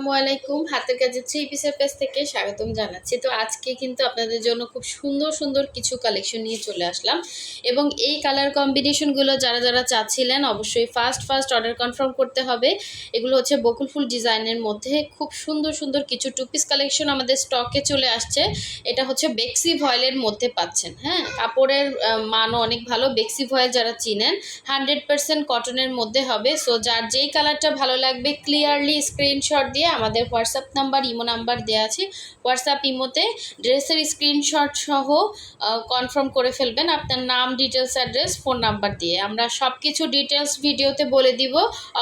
আসসালামু আলাইকুম। হাতের কাজের থ্রি পিসের পেজ থেকে স্বাগতম জানাচ্ছি। তো আজকে কিন্তু আপনাদের জন্য খুব সুন্দর সুন্দর কিছু কালেকশন নিয়ে চলে আসলাম এবং এই কালার কম্বিনেশনগুলো যারা চাচ্ছিলেন অবশ্যই ফার্স্ট অর্ডার কনফার্ম করতে হবে। এগুলো হচ্ছে বকুল ফুল ডিজাইনের মধ্যে খুব সুন্দর সুন্দর কিছু টু পিস কালেকশন আমাদের স্টকে চলে আসছে। এটা হচ্ছে বেক্সি ভয়েলের মধ্যে পাচ্ছেন। হ্যাঁ, কাপড়ের মানও অনেক ভালো। বেক্সি ভয়েল যারা চিনেন 100% কটনের মধ্যে হবে। সো যার যেই কালারটা ভালো লাগবে ক্লিয়ারলি স্ক্রিনশট দিয়ে আমাদের হোয়াটসঅ্যাপ নাম্বার, ইমো নাম্বার দেওয়া আছে, হোয়াটসঅ্যাপ ইমোতে ড্রেসের স্ক্রিনশট সহ কনফার্ম করে ফেলবেন আপনার নাম, ডিটেলস, অ্যাড্রেস, ফোন নাম্বার দিয়ে। আমরা সব কিছু ডিটেলস ভিডিওতে বলে দিব।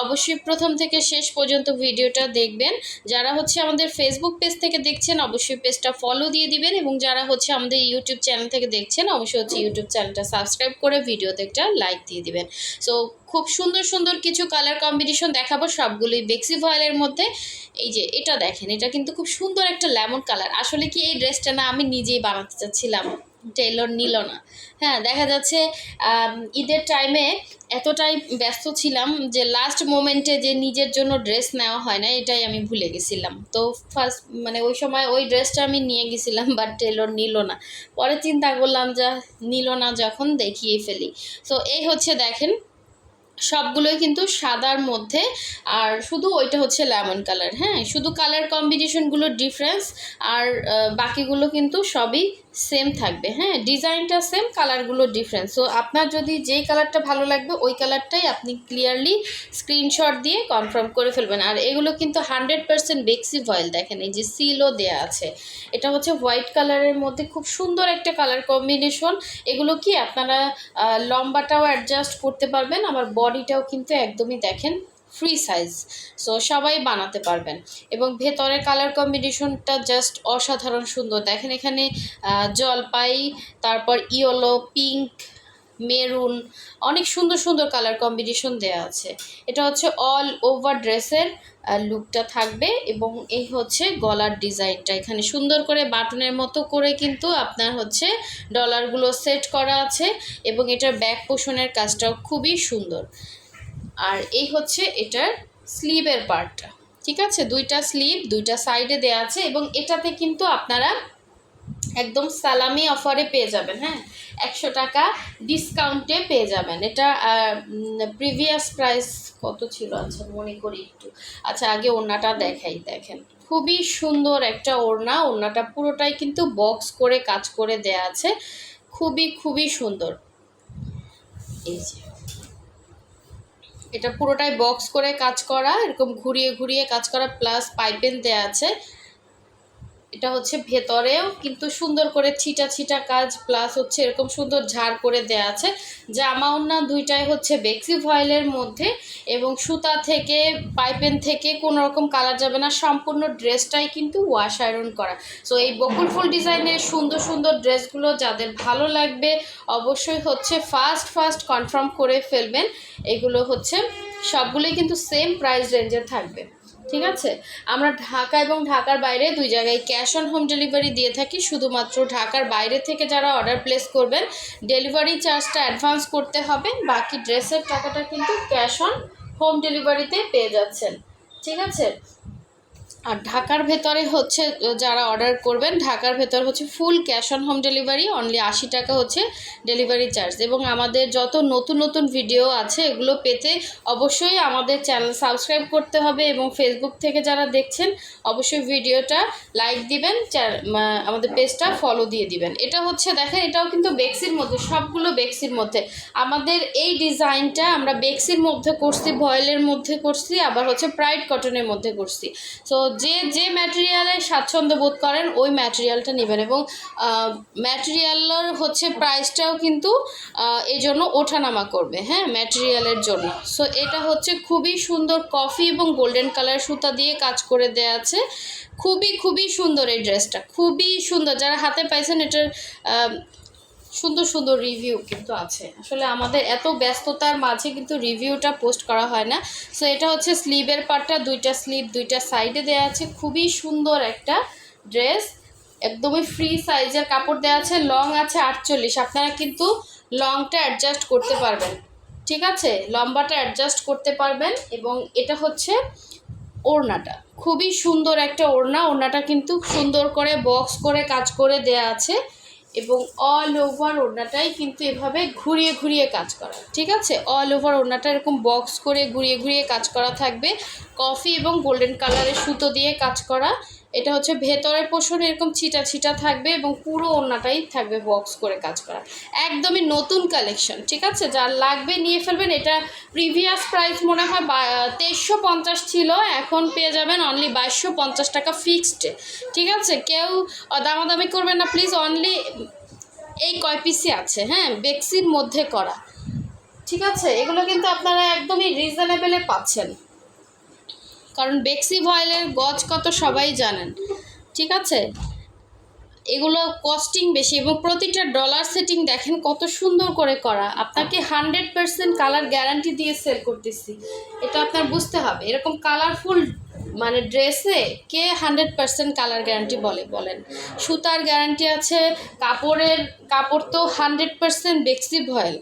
অবশ্যই প্রথম থেকে শেষ পর্যন্ত ভিডিওটা দেখবেন। যারা হচ্ছে আমাদের ফেসবুক পেজ থেকে দেখছেন অবশ্যই পেজটা ফলো দিয়ে দিবেন এবং যারা হচ্ছে আমাদের ইউটিউব চ্যানেল থেকে দেখছেন অবশ্যই হচ্ছে ইউটিউব চ্যানেলটা সাবস্ক্রাইব করে ভিডিওতে একটা লাইক দিয়ে দিবেন। সো খুব সুন্দর সুন্দর কিছু কালার কম্বিনেশন দেখাবো, সবগুলোই বেক্সি ভয়েলের মধ্যে। এই যে এটা দেখেন, এটা কিন্তু খুব সুন্দর একটা লেমন কালার। আসলে কি এই ড্রেসটা না আমি নিজেই বানাতে চাচ্ছিলাম, টেলর নিল না। হ্যাঁ, দেখা যাচ্ছে ঈদের টাইমে এতটাই ব্যস্ত ছিলাম যে লাস্ট মোমেন্টে যে নিজের জন্য ড্রেস নেওয়া হয় না এটাই আমি ভুলে গেছিলাম। তো ফার্স্ট মানে ওই সময় ওই ড্রেসটা আমি নিয়ে গেছিলাম বাট টেলর নিল না। পরে চিন্তা করলাম যা নিল না যখন দেখিয়ে ফেলি। তো এই হচ্ছে দেখেন, সবগুলোই কিন্তু সাদার মধ্যে, আর শুধু ওইটা হচ্ছে লেমন কালার। হ্যাঁ, শুধু কালার কম্বিনেশনগুলো ডিফারেন্স, আর বাকিগুলো কিন্তু সবই সেম থাকবে। হ্যাঁ, ডিজাইনটা সেম, কালারগুলো ডিফারেন্স। সো আপনার যদি যেই কালারটা ভালো লাগবে ওই কালারটাই আপনি ক্লিয়ারলি স্ক্রিনশট দিয়ে কনফার্ম করে ফেলবেন। আর এগুলো কিন্তু 100% বেক্সি ভয়েল। দেখেন এই যে সিলও দেয়া আছে। এটা হচ্ছে হোয়াইট কালারের মধ্যে খুব সুন্দর একটা কালার কম্বিনেশন। এগুলো কি আপনারা লম্বাটাও অ্যাডজাস্ট করতে পারবেন, আবার বডিটাও কিন্তু একদমই দেখেন ফ্রি সাইজ। সো সবাই বানাতে পারবেন এবং ভেতরের কালার কম্বিনেশনটা জাস্ট অসাধারণ সুন্দর। দেখেন এখানে জলপাই, তারপর ইয়েলো, পিঙ্ক, মেরুন, অনেক সুন্দর সুন্দর কালার কম্বিনেশন দেওয়া আছে। এটা হচ্ছে অল ওভার ড্রেসের লুকটা থাকবে এবং এই হচ্ছে গলার ডিজাইনটা। এখানে সুন্দর করে বাটনের মতো করে কিন্তু আপনার হচ্ছে ডলারগুলো সেট করা আছে এবং এটার ব্যাক পোষণের কাজটাও খুবই সুন্দর। আর এই হচ্ছে এটার স্লিভের পার্টটা। ঠিক আছে, দুইটা স্লিভ দুইটা সাইডে দেওয়া আছে এবং এটাতে কিন্তু আপনারা একদম সালামি অফারে পেয়ে যাবেন। হ্যাঁ, 100 টাকা ডিসকাউন্টে পেয়ে যাবেন। এটা প্রিভিয়াস প্রাইস কত ছিল আচ্ছা মনে করি একটু। আচ্ছা আগে ওড়নাটা দেখাই। দেখেন খুবই সুন্দর একটা ওড়না। ওড়নাটা পুরোটাই কিন্তু বক্স করে কাজ করে দেয়া আছে, খুবই সুন্দর। এই যে এটা পুরোটাই বক্স করে কাজ করা, এরকম ঘুরিয়ে ঘুরিয়ে কাজ করা, প্লাস পাইপেন দেয়া আছে। এটা হচ্ছে ভেতরেও কিন্তু সুন্দর করে ছিটা ছিটা কাজ, প্লাস হচ্ছে এরকম সুন্দর ঝাড় করে দেয়া আছে। জামা ওড়না দুইটাই হচ্ছে বেক্সি ভয়েলের মধ্যে এবং সুতা থেকে পাইপেন থেকে কোনো রকম কালার যাবে না, সম্পূর্ণ ড্রেসটাই কিন্তু ওয়াশ আয়রন করা। সো এই বকুল ফুল ডিজাইনের সুন্দর সুন্দর ড্রেসগুলো যাদের ভালো লাগবে অবশ্যই হচ্ছে ফার্স্ট কনফার্ম করে ফেলবেন। এগুলো হচ্ছে সবগুলোই কিন্তু সেম প্রাইস রেঞ্জে থাকবে। ঠিক আছে, আমরা ঢাকা এবং ঢাকার বাইরে দুই জায়গায় ক্যাশ অন হোম ডেলিভারি দিয়ে থাকি। শুধুমাত্র ঢাকার বাইরে থেকে যারা অর্ডার প্লেস করবেন ডেলিভারি চার্জটা অ্যাডভান্স করতে হবে, বাকি ড্রেসের টাকাটা কিন্তু ক্যাশ অন হোম ডেলিভারিতে পেয়ে যাচ্ছেন। ঠিক আছে, আর ঢাকার ভেতরে হচ্ছে যারা অর্ডার করবেন ঢাকার ভেতর হচ্ছে full cash on home delivery, only 80 টাকা হচ্ছে ডেলিভারি চার্জ। এবং আমাদের যত নতুন নতুন ভিডিও আছে এগুলো পেতে অবশ্যই আমাদের চ্যানেল সাবস্ক্রাইব করতে হবে এবং ফেসবুক থেকে যারা দেখছেন অবশ্যই ভিডিওটা লাইক দিবেন, আমাদের পেজটা ফলো দিয়ে দিবেন। এটা হচ্ছে দেখেন, এটাও কিন্তু বেক্সির মধ্যে, সবগুলো বেক্সির মধ্যে। আমাদের এই ডিজাইনটা আমরা বেক্সির মধ্যে করছি, ভয়েলের মধ্যে করছি, আবার হচ্ছে প্রাইড কটনের মধ্যে করছি। সো যে ম্যাটেরিয়ালে স্বাচ্ছন্দ্য বোধ করেন ওই ম্যাটেরিয়ালটা নেবেন এবং ম্যাটেরিয়ালের হচ্ছে প্রাইসটাও কিন্তু এই জন্য ওঠানামা করবে। হ্যাঁ, ম্যাটেরিয়ালের জন্য। সো এটা হচ্ছে খুবই সুন্দর কফি এবং গোল্ডেন কালার সুতা দিয়ে কাজ করে দেয়া আছে। খুবই সুন্দর এই ড্রেসটা, খুবই সুন্দর। যারা হাতে পাইছেন এটার সুন্দর সুন্দর রিভিউ কিন্তু আছে। আসলে আমাদের এত ব্যস্ততার মাঝে কিন্তু রিভিউটা পোস্ট করা হয় না। সো এটা হচ্ছে স্লিভের পার্টটা, দুইটা স্লিভ দুইটা সাইডে দেওয়া আছে। খুবই সুন্দর একটা ড্রেস, একদমই ফ্রি সাইজের কাপড় দেওয়া আছে। লং আছে 48, আপনারা কিন্তু লংটা অ্যাডজাস্ট করতে পারবেন। ঠিক আছে, লম্বাটা অ্যাডজাস্ট করতে পারবেন। এবং এটা হচ্ছে ওড়নাটা খুবই সুন্দর একটা ওড়না। ওড়নাটা কিন্তু সুন্দর করে বক্স করে কাজ করে দেয়া আছে এবং অল ওভার ওড়নাটাই কিন্তু এভাবে ঘুরিয়ে ঘুরিয়ে কাজ করা, ঠিক আছে? অল ওভার ওড়নাটা এরকম বক্স করে ঘুরিয়ে ঘুরিয়ে কাজ করা থাকবে, কফি এবং গোল্ডেন কালারের সুতো দিয়ে কাজ করা। এটা হচ্ছে ভেতরের পোর্শন এরকম ছিটা ছিটা থাকবে এবং পুরো ওড়নাটাই থাকবে বক্স করে কাজ করা। একদমই নতুন কালেকশন, ঠিক আছে? যার লাগবে নিয়ে ফেলবেন। এটা প্রিভিয়াস প্রাইস মনে হয় 2350 ছিল, এখন পেয়ে যাবেন অনলি 2250 টাকা ফিক্সড, ঠিক আছে? কেউ দামাদামি করবেন না প্লিজ। অনলি এই কয় পিসই আছে, হ্যাঁ, বেক্সির মধ্যে করা, ঠিক আছে? এগুলো কিন্তু আপনারা একদমই রিজনেবলে পাচ্ছেন, কারণ বেক্সি ভয়েলের গজ কত সবাই জানেন, ঠিক আছে? এগুলো কস্টিং বেশি এবং প্রতিটা ডলার সেটিং দেখেন কত সুন্দর করে করা। আপনাকে 100% কালার গ্যারান্টি দিয়ে সেল করতেছি, এটা আপনার বুঝতে হবে। এরকম কালারফুল মানে ড্রেসে কে 100% কালার গ্যারান্টি বলে বলেন? সুতার গ্যারান্টি আছে, কাপড় তো 100% বেক্সি ভয়েল,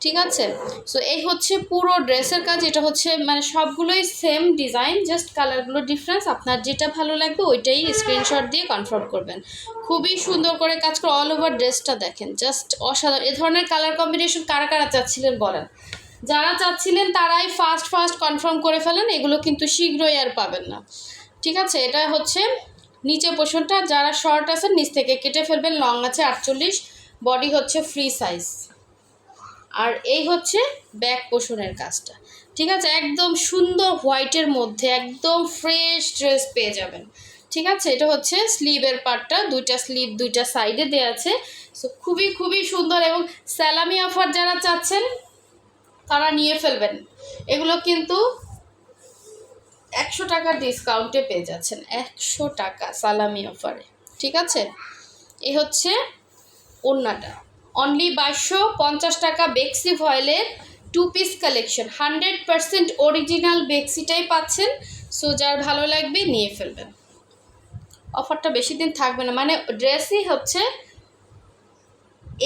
ঠিক আছে? সো এই হচ্ছে পুরো ড্রেসের কাজ। এটা হচ্ছে মানে সবগুলোই সেম ডিজাইন, জাস্ট কালারগুলো ডিফারেন্স। আপনার যেটা ভালো লাগবে ওইটাই স্ক্রিনশট দিয়ে কনফার্ম করবেন। খুবই সুন্দর করে কাজ করে অল ওভার ড্রেসটা দেখেন, জাস্ট অসাধারণ। এ ধরনের কালার কম্বিনেশন কারা কারা চাচ্ছিলেন বলেন? যারা চাচ্ছিলেন তারাই ফার্স্ট কনফার্ম করে ফেলেন, এগুলো কিন্তু শীঘ্রই আর পাবেন না, ঠিক আছে? এটা হচ্ছে নিচে পোর্শনটা, যারা শর্ট আছেন নিচ থেকে কেটে ফেলবেন, লং আছে 48, বডি হচ্ছে ফ্রি সাইজ। আর এই হচ্ছে ব্যাক পোর্শনের কাজটা, ঠিক আছে? একদম সুন্দর হোয়াইটের মধ্যে একদম ফ্রেশ ড্রেস পেয়ে যাবেন, ঠিক আছে? এটা হচ্ছে স্লিভের পার্টটা, দুইটা স্লিভ দুইটা সাইডে দেওয়া আছে। সো খুবই খুবই সুন্দর। এবং স্যালামি অফার যারা চাচ্ছেন তারা নিয়ে ফেলবেন। এগুলো কিন্তু 100 টাকা ডিসকাউন্টে পেয়ে যাচ্ছেন, 100 টাকা সালামি অফারে, ঠিক আছে? এই হচ্ছে ওড়নাটা, অনলি 2250 টাকা বেক্সি ভয়েলের 2 পিস কালেকশন। 100% অরিজিনাল বেক্সিটাই পাচ্ছেন। সো যার ভালো লাগবে নিয়ে ফেলবেন। অফারটা বেশি দিন থাকবে না, মানে ড্রেসই হচ্ছে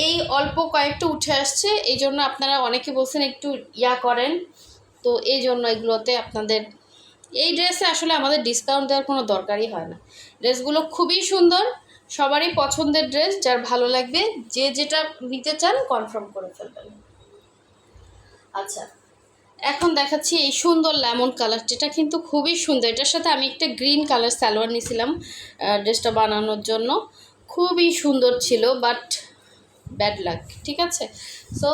এই অল্প কয়েকটা উঠে আসছে, এই জন্য আপনারা অনেকে বলছেন একটু করেন, তো এই জন্য এগুলোতে আপনাদের এই ড্রেসে আসলে আমাদের ডিসকাউন্ট দেওয়ার কোনো দরকারই হয় না। ড্রেসগুলো খুবই সুন্দর, সবারই পছন্দের ড্রেস। যার ভালো লাগবে যে যেটা নিতে চান কনফার্ম করে ফেলবেন। আচ্ছা, এখন দেখাচ্ছি এই সুন্দর লেমন কালার, যেটা কিন্তু খুবই সুন্দর। এটার সাথে আমি একটা গ্রিন কালার সালোয়ার নিয়েছিলাম ড্রেসটা বানানোর জন্য, খুবই সুন্দর ছিল, বাট ব্যাড লাক, ঠিক আছে? সো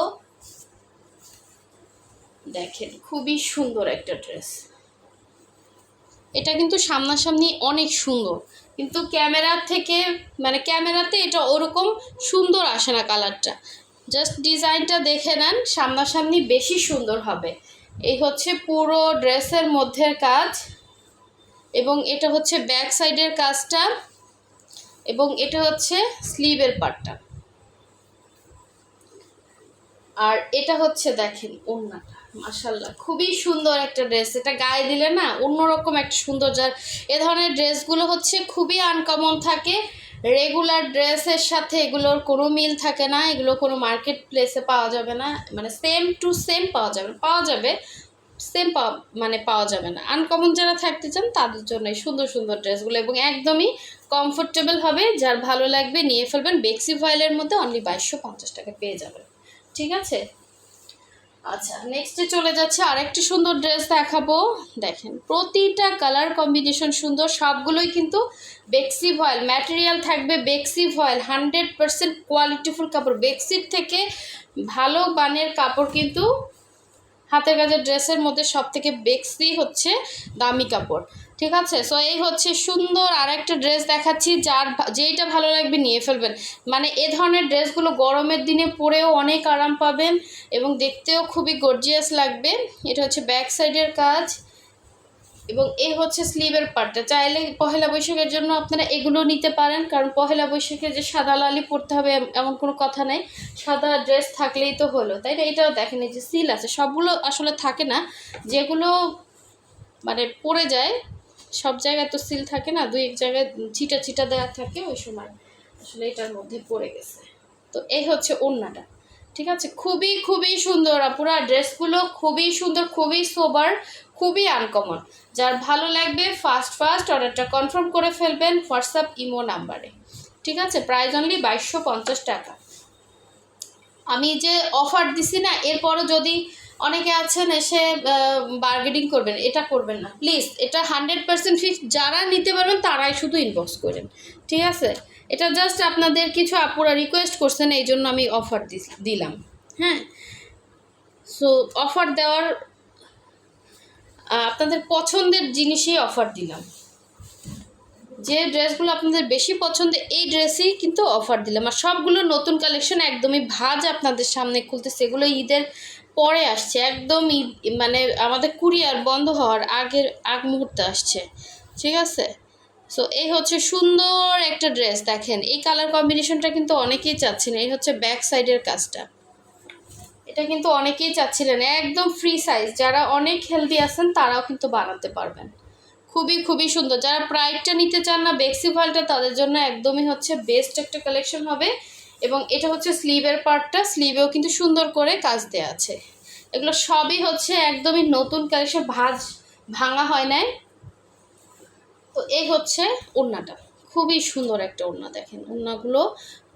দেখেন খুবই সুন্দর একটা ড্রেস। এটা কিন্তু সামনাসামনি অনেক সুন্দর, কিন্তু ক্যামেরার থেকে মানে ক্যামেরাতে এটা ওরকম সুন্দর আসে না কালারটা। জাস্ট ডিজাইনটা দেখে নেন, সামনাসামনি বেশি সুন্দর হবে। এই হচ্ছে পুরো ড্রেসের মধ্যের কাজ, এবং এটা হচ্ছে ব্যাক সাইডের কাজটা, এবং এটা হচ্ছে স্লিভের পার্টটা। আর এটা হচ্ছে দেখেন ওড়নাটা, মাশাআল্লাহ খুবই সুন্দর একটা ড্রেস। এটা গায়ে দিলে না অন্যরকম একটা সুন্দর। যার এ ধরনের ড্রেসগুলো হচ্ছে খুবই আনকমন থাকে, রেগুলার ড্রেসের সাথে এগুলোর কোনো মিল থাকে না, এগুলো কোনো মার্কেট প্লেসে পাওয়া যাবে না, মানে সেম টু সেম পাওয়া যাবে সেম পাওয়া যাবে না। আনকমন যারা থাকতে চান তাদের জন্য এই সুন্দর সুন্দর ড্রেসগুলো, এবং একদমই কমফোর্টেবল হবে। যার ভালো লাগবে নিয়ে ফেলবেন। বেক্সি ভয়েলের মধ্যে অনলি 2250 টাকা পেয়ে যাবেন, ঠিক আছে? আচ্ছা, নেক্সটে চলে যাচ্ছে আরেকটি সুন্দর ড্রেস দেখাবো। দেখেন প্রতিটা কালার কম্বিনেশন সুন্দর, সবগুলোই কিন্তু বেক্সি ভয়েল ম্যাটেরিয়াল থাকবে। বেক্সি ভয়েল 100% কোয়ালিটিফুল কাপড়। বেক্সির থেকে ভালো মানের কাপড় কিন্তু হাতের কাজের ড্রেসের মধ্যে সব থেকে বেক্সি হচ্ছে দামি কাপড়, ঠিক আছে? সো এই হচ্ছে সুন্দর আরেকটা ড্রেস দেখাচ্ছি, যেইটা ভালো লাগবে নিয়ে ফেলবেন। মানে এ ধরনের ড্রেসগুলো গরমের দিনে পরেও অনেক আরাম পাবেন এবং দেখতেও খুবই গর্জিয়াস লাগবে। এটা হচ্ছে ব্যাক সাইডের কাজ, এবং এই হচ্ছে স্লিভের পার্টটা। চাইলে পহেলা বৈশাখের জন্য আপনারা এগুলো নিতে পারেন, কারণ পহেলা বৈশাখে যে সাদা লালি পরতে হবে এমন কোনো কথা নেই, সাদা ড্রেস থাকলেই তো হলো, তাই না? এটাও দেখেন এই যে সিল আছে, সবগুলো আসলে থাকে না, যেগুলো মানে পড়ে যায় সব জায়গায় তো সিল থাকে না, দুই এক জায়গায় ছিটা ছিটা দেওয়া থাকে, ওই সময় আসলে এটার মধ্যে পড়ে গেছে। তো এই হচ্ছে ওড়নাটা, ঠিক আছে, খুবই খুবই সুন্দর আপুরা, ড্রেসগুলো খুবই সুন্দর, খুবই সোবার, খুবই আনকমন। যার ভালো লাগবে ফার্স্ট অর্ডারটা কনফার্ম করে ফেলবেন হোয়াটসঅ্যাপ ইমো নাম্বারে। ঠিক আছে, প্রাইস অনলি 2250 টাকা। আমি যে অফার দিছি না, এরপরও যদি অনেকে আছেন এসে বার্গেনিং করবেন, এটা করবেন না প্লিজ। এটা 100% ফিক্স, যারা নিতে পারবেন তারাই শুধু ইনবক্স করেন। ঠিক আছে, এটা জাস্ট আপনাদের কিছু আপুরা রিকোয়েস্ট করছেন, এই জন্য আমি অফার দিলাম। হ্যাঁ, সো অফার দেওয়ার আপনাদের পছন্দের জিনিসই অফার দিলাম। যে ড্রেসগুলো আপনাদের বেশি পছন্দের এই ড্রেসই কিন্তু অফার দিলাম। আর সবগুলো নতুন কালেকশন, একদমই ভাজ আপনাদের সামনে খুলতে, সেগুলো ঈদের পরে আসছে, একদম ঈদ মানে আমাদের কুরিয়ার বন্ধ হওয়ার আগ মুহূর্তে আসছে। ঠিক আছে, সো এই হচ্ছে সুন্দর একটা ড্রেস। দেখেন এই কালার কম্বিনেশনটা কিন্তু অনেকেই চাচ্ছেন। এই হচ্ছে ব্যাক সাইডের কাজটা, এটা কিন্তু অনেকেই চাচ্ছিলেন। একদম ফ্রি সাইজ, যারা অনেক হেলদি আছেন তারাও কিন্তু বানাতে পারবেন। খুবই খুবই সুন্দর। যারা প্রাইডটা নিতে চান না, বেক্সি ভয়েলটা, তাদের জন্য একদমই হচ্ছে বেস্ট একটা কালেকশন হবে। এবং এটা হচ্ছে স্লিভের পার্টটা, স্লিভেও কিন্তু সুন্দর করে কাজ দেওয়া আছে। এগুলো সবই হচ্ছে একদমই নতুন কালেকশন, ভাঙা হয় নাই। তো এই হচ্ছে ওড়নাটা, খুবই সুন্দর একটা ওড়না। দেখেন ওড়নাগুলো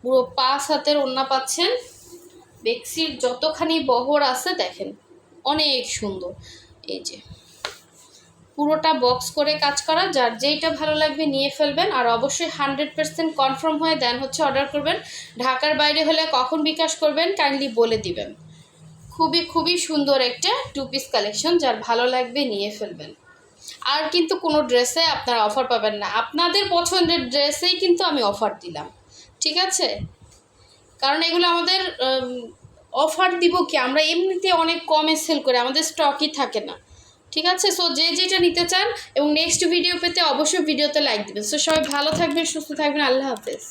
পুরো 5 হাতের ওড়না পাচ্ছেন। বেক্সির যতখানি বহর আছে দেখেন, অনেক সুন্দর। এই যে পুরোটা বক্স করে কাজ করা, যার যেইটা ভালো লাগবে নিয়ে ফেলবেন। আর অবশ্যই 100% কনফার্ম হয়ে দেন হচ্ছে অর্ডার করবেন। ঢাকার বাইরে হলে কখন বিকাশ করবেন কাইন্ডলি বলে দিবেন। খুবই খুবই সুন্দর একটা 2 পিস কালেকশন, যার ভালো লাগবে নিয়ে ফেলবেন। আর কিন্তু কোনো ড্রেসে আপনারা অফার পাবেন না, আপনাদের পছন্দের ড্রেসেই কিন্তু আমি অফার দিলাম। ঠিক আছে, কারণ এগুলো আমাদের অফার দিব কি, আমরা এমনিতে অনেক কমে সেল করে, আমাদের স্টকই থাকে না। ঠিক আছে, সো যে যেটা নিতে চান এবং নেক্সট ভিডিও পেতে অবশ্যই ভিডিওতে লাইক দিবেন। সো সবাই ভালো থাকবেন, সুস্থ থাকবেন, আল্লাহ হাফেজ।